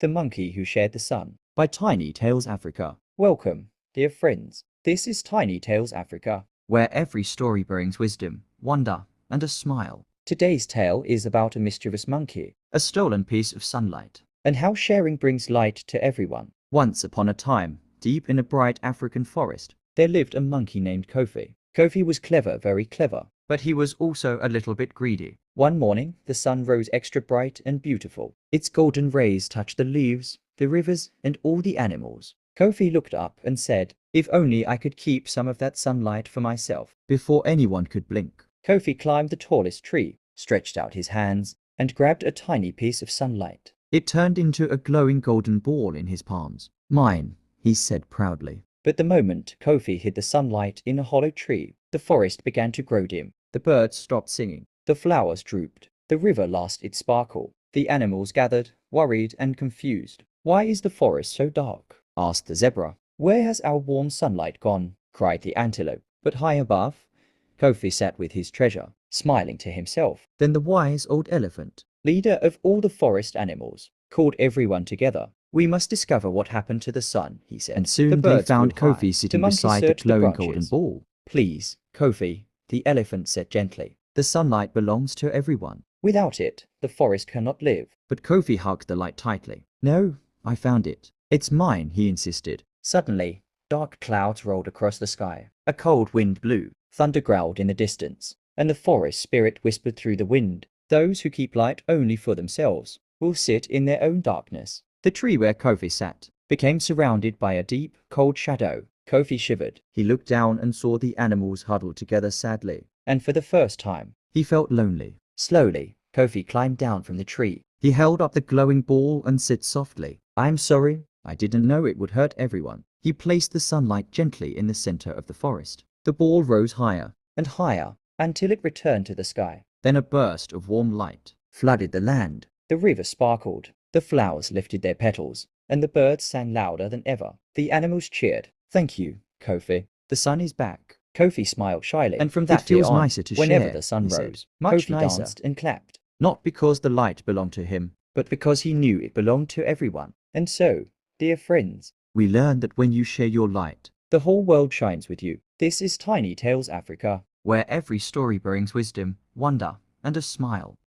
The Monkey Who Shared the Sun by Tiny Tales Africa. Welcome, dear friends. This is Tiny Tales Africa, where every story brings wisdom, wonder, and a smile. Today's tale is about a mischievous monkey, a stolen piece of sunlight, and how sharing brings light to everyone. Once upon a time, deep in a bright African forest, there lived a monkey named Kofi. Kofi was clever, very clever, but he was also a little bit greedy. One morning, the sun rose extra bright and beautiful. Its golden rays touched the leaves, the rivers, and all the animals. Kofi looked up and said, "If only I could keep some of that sunlight for myself." Before anyone could blink, Kofi climbed the tallest tree, stretched out his hands, and grabbed a tiny piece of sunlight. It turned into a glowing golden ball in his palms. "Mine," he said proudly. But the moment Kofi hid the sunlight in a hollow tree, the forest began to grow dim. The birds stopped singing. The flowers drooped. The river lost its sparkle. The animals gathered, worried and confused. "Why is the forest so dark?" asked the zebra. "Where has our warm sunlight gone?" cried the antelope. But high above, Kofi sat with his treasure, smiling to himself. Then the wise old elephant, leader of all the forest animals, called everyone together. "We must discover what happened to the sun," he said. And soon they found Kofi sitting beside the glowing golden ball. "Please, Kofi," the elephant said gently. "The sunlight belongs to everyone. Without it, the forest cannot live." But Kofi hugged the light tightly. "No, I found it. It's mine," he insisted. Suddenly, dark clouds rolled across the sky. A cold wind blew. Thunder growled in the distance, and the forest spirit whispered through the wind, "Those who keep light only for themselves will sit in their own darkness." The tree where Kofi sat became surrounded by a deep, cold shadow. Kofi shivered. He looked down and saw the animals huddled together sadly. And for the first time, he felt lonely. Slowly, Kofi climbed down from the tree. He held up the glowing ball and said softly, "I'm sorry. I didn't know it would hurt everyone." He placed the sunlight gently in the center of the forest. The ball rose higher and higher until it returned to the sky. Then a burst of warm light flooded the land. The river sparkled. The flowers lifted their petals, and the birds sang louder than ever. The animals cheered. "Thank you, Kofi. The sun is back." Kofi smiled shyly, and from that day on, nicer to whenever share, the sun rose, Kofi danced and clapped. Not because the light belonged to him, but because he knew it belonged to everyone. And so, dear friends, we learn that when you share your light, the whole world shines with you. This is Tiny Tales Africa, where every story brings wisdom, wonder, and a smile.